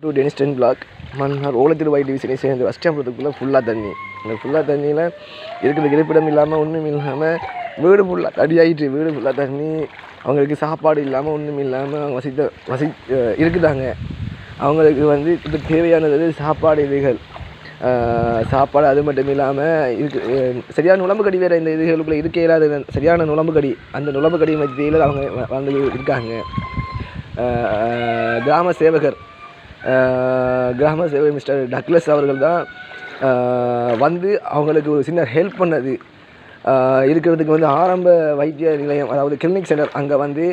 Two டெனிஸ்டன் black Mannar ஓலத்திருவாய் டிவிஷனை சேர்ந்து அஷ்டபுரத்துக்குள்ளே ஃபுல்லாக தண்ணி. அந்த ஃபுல்லாக தண்ணியில் இருக்கிறதுக்கு இருப்பிடம் இல்லாமல் ஒன்றும் இல்லாமல் வீடு ஃபுல்லாக தடியாகிட்டு, வீடு ஃபுல்லாக தண்ணி. அவங்களுக்கு சாப்பாடு இல்லாமல் ஒன்றும் இல்லாமல் அவங்க இருக்குதாங்க. அவங்களுக்கு வந்து இப்போ தேவையானது சாப்பாடு, இதுகள் சாப்பாடு. அது மட்டும் இல்லாமல் சரியான நுழம்புக்கடி வேறு இந்த இதுகளுக்குள்ளே இருக்க இல்லாத சரியான நுழம்புக்கடி. அந்த நுழம்புக்கடி மத்தியில் அவங்க வந்து இருக்காங்க. கிராம சேவகர் மிஸ்டர் டக்ளஸ் அவர்கள் தான் வந்து அவங்களுக்கு ஒரு சின்ன ஹெல்ப் பண்ணது. இருக்கிறதுக்கு வந்து ஆரம்ப வைத்திய நிலையம், அதாவது கிளினிக் சென்டர், அங்கே வந்து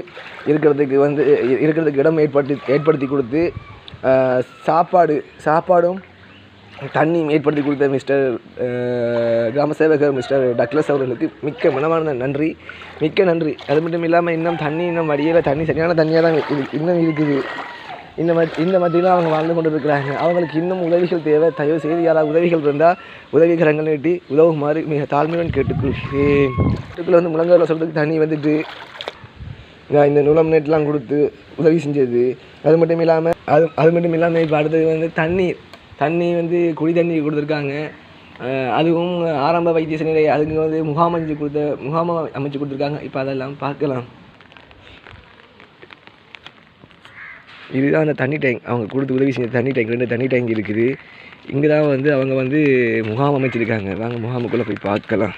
இருக்கிறதுக்கு இடம் ஏற்படுத்தி கொடுத்து சாப்பாடும் தண்ணியும் ஏற்படுத்தி கொடுத்த மிஸ்டர் கிராம சேவகர் மிஸ்டர் டக்ளஸ் அவர்களுக்கு மிக்க மனமான நன்றி, மிக்க நன்றி. அது மட்டும் இல்லாமல் இன்னும் வடியில் தண்ணி சரியான தண்ணியாக தான் இன்னும் இருக்குது. இந்த மத்தியில் அவங்க வாழ்ந்து கொண்டு இருக்கிறாங்க. அவங்களுக்கு இன்னும் உதவிகள் தேவை. தயவு செய்து யாராவது உதவிகள் இருந்தால் உதவிகரங்கள் நீட்டி உதவுமாறு மிக தாழ்மையுடன் கேட்டுக்கொள்கிறேன். வீட்டுக்குள்ளே வந்து முழங்கால சொல்கிறதுக்கு தண்ணி வந்துட்டு இந்த நுழம் நெட்லாம் கொடுத்து உதவி செஞ்சது. அது மட்டும் இல்லாமல் இப்போ அடுத்தது வந்து தண்ணி வந்து குடி தண்ணி கொடுத்துருக்காங்க. அதுவும் ஆரம்ப வைத்திய நிலையம், அதுக்கு வந்து முகாம் அமைச்சு கொடுத்துருக்காங்க. இப்போ அதெல்லாம் பார்க்கலாம். இதுதான் அந்த தண்ணி டேங்க், அவங்க கொடுத்து உதவி செஞ்ச தண்ணி டேங்க். 2 தண்ணி டேங்க் இருக்குது. இங்கே தான் வந்து அவங்க வந்து முகாம் அமைச்சிருக்காங்க. வாங்க முகாமுக்குள்ளே போய் பார்க்கலாம்.